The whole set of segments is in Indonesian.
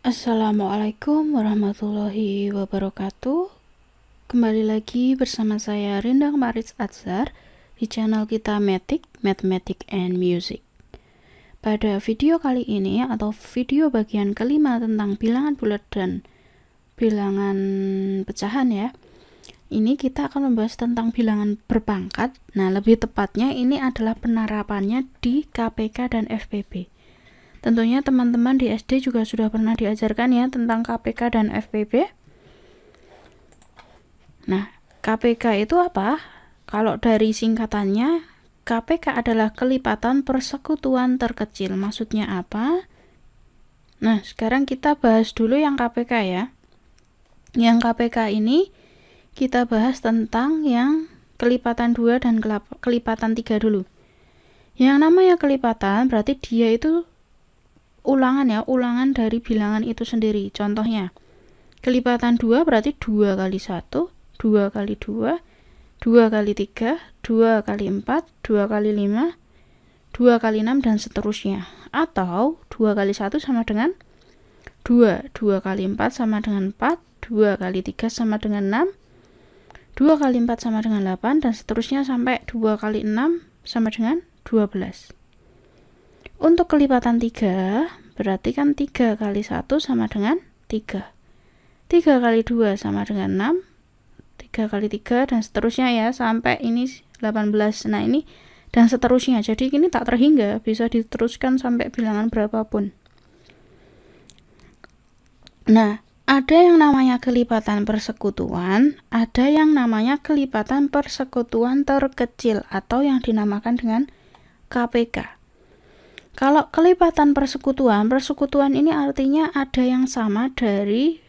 Assalamualaikum warahmatullahi wabarakatuh. Kembali lagi bersama saya Rinda Maris Azhar di channel kita Matic, Mathematics and Music. Pada video kali ini atau video bagian kelima tentang bilangan bulat dan bilangan pecahan ya. Ini kita akan membahas tentang bilangan berpangkat. Nah, lebih tepatnya ini adalah penerapannya di KPK dan FPB. Tentunya teman-teman di SD juga sudah pernah diajarkan ya tentang KPK dan FPB. Nah, KPK itu apa? Kalau dari singkatannya, KPK adalah kelipatan persekutuan terkecil. Maksudnya apa? Nah, sekarang kita bahas dulu yang KPK ya. Yang KPK ini kita bahas tentang yang kelipatan 2 dan kelipatan 3 dulu. Yang namanya kelipatan berarti dia itu ulangan ya, ulangan dari bilangan itu sendiri. Contohnya, kelipatan 2 berarti 2 kali 1, 2 kali 2, 2 kali 3, 2 kali 4, 2 kali 5, 2 kali 6, dan seterusnya. Atau 2 kali 1 sama dengan 2, 2 kali 4 sama dengan 4, 2 kali 3 sama dengan 6, 2 kali 4 sama dengan 8, dan seterusnya sampai 2 kali 6 sama dengan 12. Untuk kelipatan 3, berarti kan 3 kali 1 sama dengan 3. 3 kali 2 sama dengan 6. 3 kali 3 dan seterusnya ya, sampai ini 18. Nah, ini dan seterusnya. Jadi ini tak terhingga, bisa diteruskan sampai bilangan berapapun. Nah, ada yang namanya kelipatan persekutuan, ada yang namanya kelipatan persekutuan terkecil atau yang dinamakan dengan KPK. Kalau kelipatan persekutuan ini artinya ada yang sama dari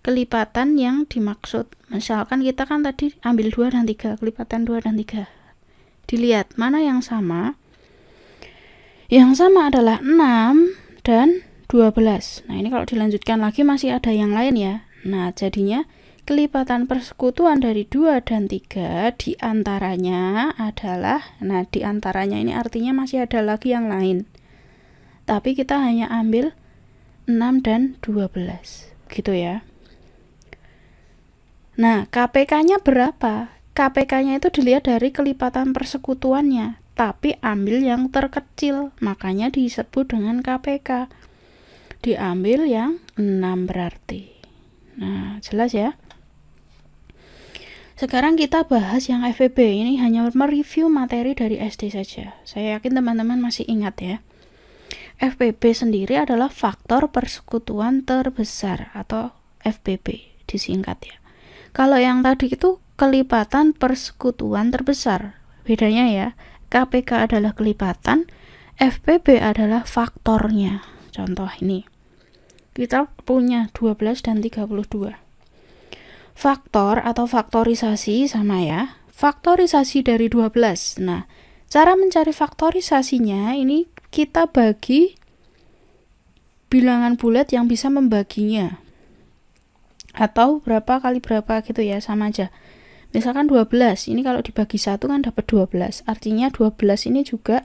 kelipatan yang dimaksud. Misalkan kita kan tadi ambil 2 dan 3, kelipatan 2 dan 3. Dilihat mana yang sama. Yang sama adalah 6 dan 12. Nah, ini kalau dilanjutkan lagi masih ada yang lain ya. Nah, jadinya kelipatan persekutuan dari 2 dan 3 diantaranya adalah, nah diantaranya ini artinya masih ada lagi yang lain. Tapi kita hanya ambil 6 dan 12. Gitu ya. Nah, KPK-nya berapa? KPK-nya itu dilihat dari kelipatan persekutuannya. Tapi ambil yang terkecil. Makanya disebut dengan KPK. Diambil yang 6 berarti. Nah, jelas ya. Sekarang kita bahas yang FPB. Ini hanya mereview materi dari SD saja. Saya yakin teman-teman masih ingat ya. FPB sendiri adalah faktor persekutuan terbesar atau FPB disingkat ya. Kalau yang tadi itu kelipatan persekutuan terbesar. Bedanya ya, KPK adalah kelipatan, FPB adalah faktornya. Contoh ini. Kita punya 12 dan 32. Faktor atau faktorisasi sama ya. Faktorisasi dari 12. Nah, cara mencari faktorisasinya ini kita bagi bilangan bulat yang bisa membaginya. Atau berapa kali berapa gitu ya, sama aja. Misalkan 12, ini kalau dibagi 1 kan dapat 12. Artinya 12 ini juga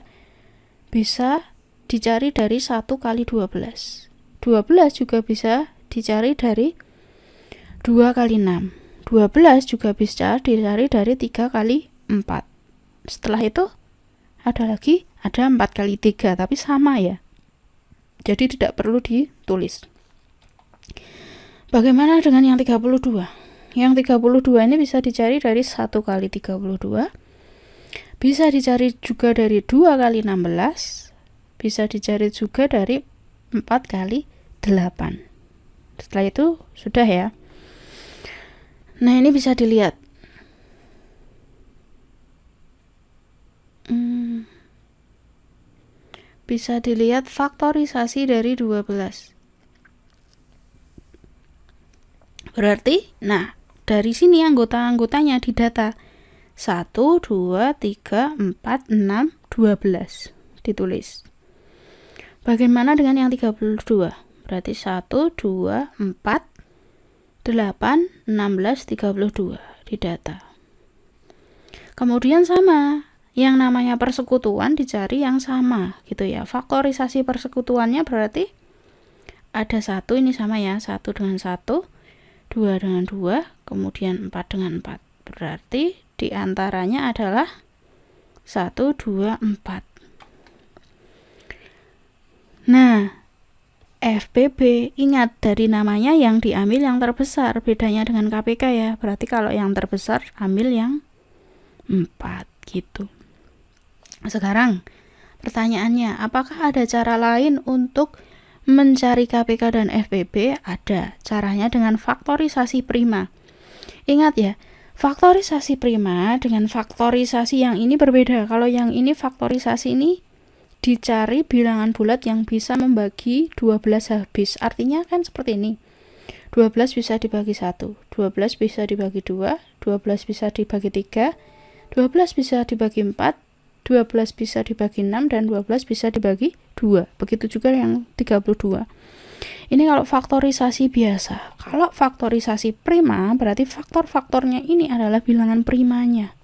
bisa dicari dari 1 kali 12. 12 juga bisa dicari dari 2 kali 6. 12 juga bisa dicari dari 3 kali 4. Setelah itu ada 4 kali 3, tapi sama ya. Jadi tidak perlu ditulis. Bagaimana dengan yang 32? Yang 32 ini bisa dicari dari 1 kali 32. Bisa dicari juga dari 2 kali 16. Bisa dicari juga dari 4 kali 8. Setelah itu sudah ya. Nah, ini bisa dilihat. Bisa dilihat faktorisasi dari 12. Berarti, nah, dari sini anggota-anggotanya didata. 1, 2, 3, 4, 6, 12. Ditulis. Bagaimana dengan yang 32? Berarti 1, 2, 4, 8, 16, 32 didata. Kemudian sama, yang namanya persekutuan dicari yang sama gitu ya. Faktorisasi persekutuannya berarti ada 1 ini sama ya, 1 dengan 1, 2 dengan 2, kemudian 4 dengan 4. Berarti diantaranya adalah 1, 2, 4. Nah, FPB, ingat dari namanya yang diambil yang terbesar, bedanya dengan KPK ya. Berarti kalau yang terbesar ambil yang 4 gitu. Sekarang pertanyaannya, apakah ada cara lain untuk mencari KPK dan FPB? Ada. Caranya dengan faktorisasi prima. Ingat ya, faktorisasi prima dengan faktorisasi yang ini berbeda. Kalau yang ini faktorisasi ini dicari bilangan bulat yang bisa membagi 12 habis. Artinya kan seperti ini. 12 bisa dibagi 1, 12 bisa dibagi 2, 12 bisa dibagi 3, 12 bisa dibagi 4, 12 bisa dibagi 6, dan 12 bisa dibagi 2. Begitu juga yang 32. Ini kalau faktorisasi biasa. Kalau faktorisasi prima, berarti faktor-faktornya ini adalah bilangan primanya.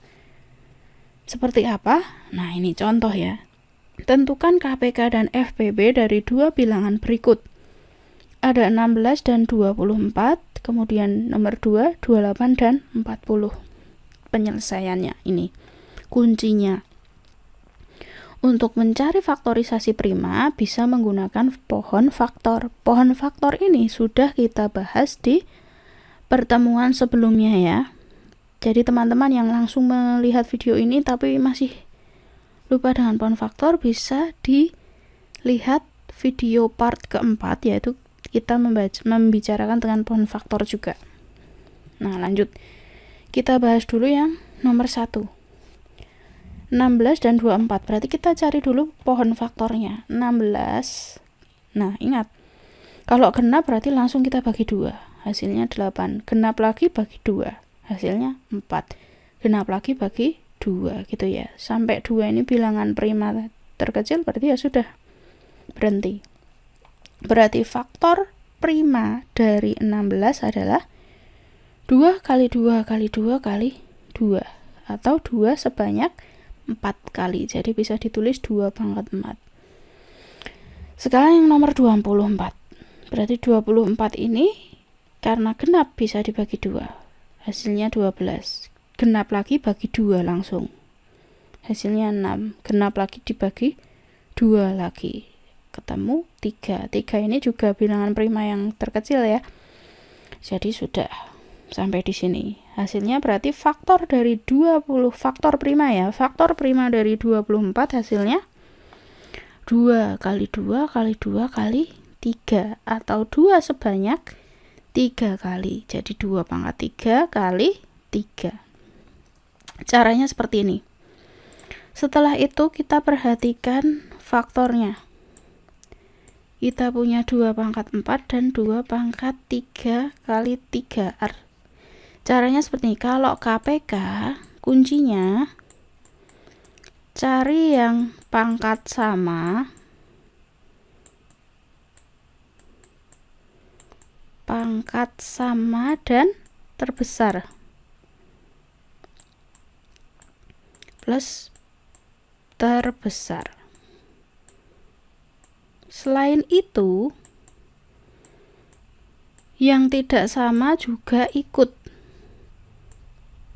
Seperti apa? Nah, ini contoh ya. Tentukan KPK dan FPB dari dua bilangan berikut. Ada 16 dan 24, kemudian nomor 2, 28 dan 40. Penyelesaiannya ini, kuncinya. Untuk mencari faktorisasi prima, bisa menggunakan pohon faktor. Pohon faktor ini sudah kita bahas di pertemuan sebelumnya ya. Jadi teman-teman yang langsung melihat video ini tapi masih lupa dengan pohon faktor, bisa dilihat video part keempat, yaitu kita membicarakan dengan pohon faktor juga. Nah, lanjut. Kita bahas dulu yang nomor 1. 16 dan 24. Berarti kita cari dulu pohon faktornya. 16. Nah, ingat. Kalau genap berarti langsung kita bagi 2. Hasilnya 8. Genap lagi bagi 2. Hasilnya 4. Genap lagi bagi 2 gitu ya. Sampai 2 ini bilangan prima terkecil, berarti ya sudah berhenti. Berarti faktor prima dari 16 adalah 2 kali 2 kali 2 kali 2, atau 2 sebanyak 4 kali. Jadi bisa ditulis 2 pangkat 4. Sekarang yang nomor 24. Berarti 24 ini karena genap bisa dibagi 2. Hasilnya 12. Genap lagi bagi 2 langsung. Hasilnya 6. Genap lagi dibagi 2 lagi. Ketemu 3. 3 ini juga bilangan prima yang terkecil ya. Jadi sudah sampai di sini. Hasilnya berarti faktor dari 20, faktor prima ya. Faktor prima dari 24 hasilnya 2 kali 2 kali 2 kali 3, atau 2 sebanyak 3 kali. Jadi 2 pangkat 3 kali 3. Caranya seperti ini. Setelah itu kita perhatikan faktornya. Kita punya 2 pangkat 4 dan 2 pangkat 3 kali 3. Caranya seperti ini. Kalau KPK, kuncinya cari yang pangkat sama, dan terbesar, plus terbesar. Selain itu, yang tidak sama juga ikut.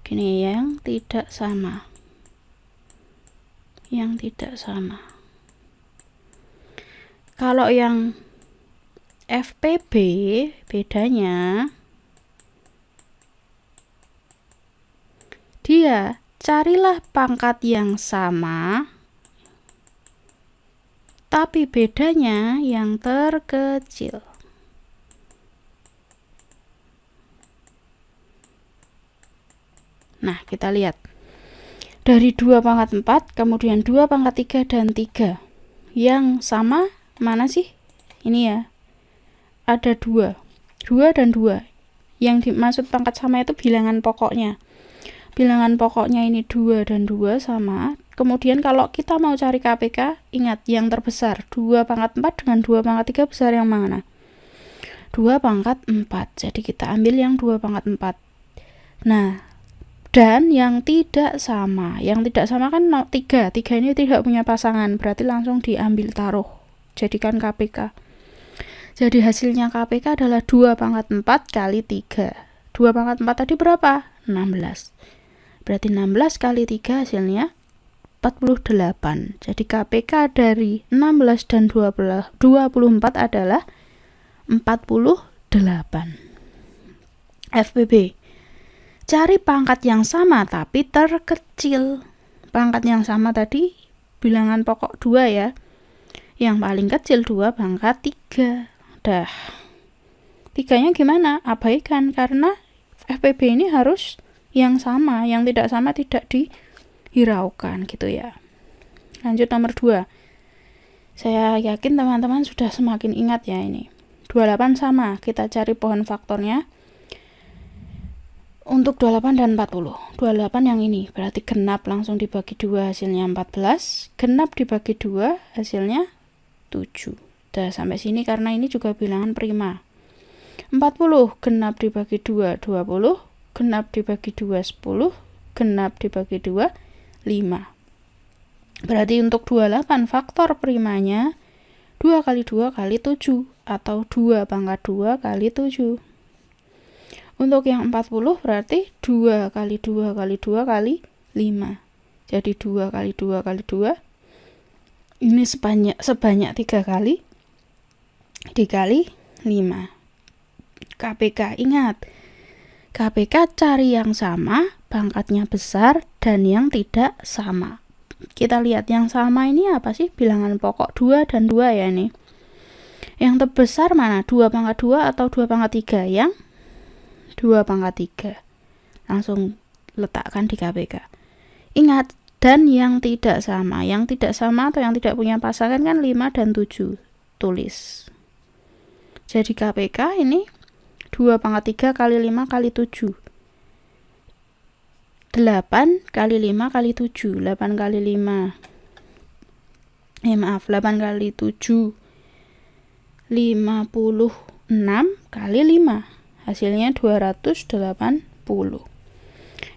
Gini, yang tidak sama. Yang tidak sama. Kalau yang FPB, bedanya dia carilah pangkat yang sama, tapi bedanya yang terkecil. Nah, kita lihat. Dari 2 pangkat 4, kemudian 2 pangkat 3 dan 3. Yang sama mana sih? Ini ya. Ada 2. 2 dan 2. Yang dimaksud pangkat sama itu bilangan pokoknya. Bilangan pokoknya ini 2 dan 2 sama. Kemudian kalau kita mau cari KPK, ingat yang terbesar. 2 pangkat 4 dengan 2 pangkat 3 besar yang mana? 2 pangkat 4. Jadi kita ambil yang 2 pangkat 4. Nah, dan yang tidak sama. Yang tidak sama kan 3. 3 ini tidak punya pasangan. Berarti langsung diambil taruh. Jadikan KPK. Jadi hasilnya KPK adalah 2 pangkat 4 kali 3. 2 pangkat 4 tadi berapa? 16. Berarti 16 kali 3 hasilnya 48. Jadi KPK dari 16 dan 24 adalah 48. FPB. Cari pangkat yang sama tapi terkecil. Pangkat yang sama tadi bilangan pokok 2 ya. Yang paling kecil 2 pangkat 3. Dah. 3-nya gimana? Abaikan, karena FPB ini harus yang sama. Yang tidak sama tidak dihiraukan gitu ya. Lanjut nomor 2. Saya yakin teman-teman sudah semakin ingat ya ini. 28 sama. Kita cari pohon faktornya. Untuk 28 dan 40. 28 yang ini berarti genap langsung dibagi 2 hasilnya 14. Genap dibagi 2 hasilnya 7. Udah sampai sini karena ini juga bilangan prima. 40 genap dibagi 2 20. Genap dibagi 2 10. Genap dibagi 2 5. Berarti untuk 28 faktor primanya 2 kali 2 kali 7 atau 2 pangkat 2 kali 7. Untuk yang 40 berarti 2 kali 2 kali 2 kali 5. Jadi 2 kali 2 kali 2. Ini sebanyak 3 kali dikali 5. KPK, ingat. KPK cari yang sama, pangkatnya besar, dan yang tidak sama. Kita lihat yang sama ini apa sih? Bilangan pokok 2 dan 2 ya ini. Yang terbesar mana? 2 pangkat 2 atau 2 pangkat 3? Yang 2 pangkat 3. Langsung letakkan di KPK. Ingat, dan yang tidak sama. Yang tidak sama atau yang tidak punya pasangan kan 5 dan 7. Tulis. Jadi KPK ini 2 pangkat 3 kali 5 kali 7. 8 kali 5 kali 7. 8 kali 5. 8 kali 7. 56 kali 5. Hasilnya 280.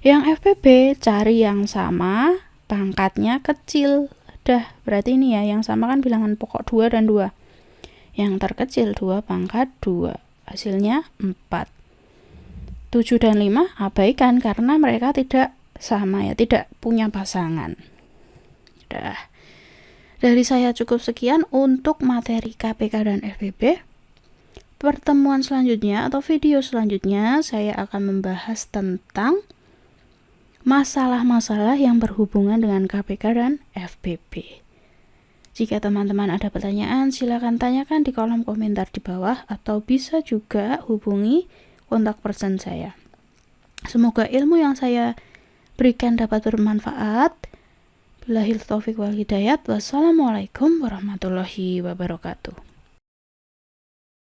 Yang FPB cari yang sama, pangkatnya kecil. Dah, berarti ini ya, yang sama kan bilangan pokok 2 dan 2. Yang terkecil 2 pangkat 2. Hasilnya 4. 7 dan 5 abaikan karena mereka tidak sama ya, tidak punya pasangan. Dah. Dari saya cukup sekian untuk materi KPK dan FPB. Pertemuan selanjutnya atau video selanjutnya saya akan membahas tentang masalah-masalah yang berhubungan dengan KPK dan FPB. Jika teman-teman ada pertanyaan, silakan tanyakan di kolom komentar di bawah atau bisa juga hubungi kontak person saya. Semoga ilmu yang saya berikan dapat bermanfaat. Billahil taufiq wal hidayat. Wassalamualaikum warahmatullahi wabarakatuh.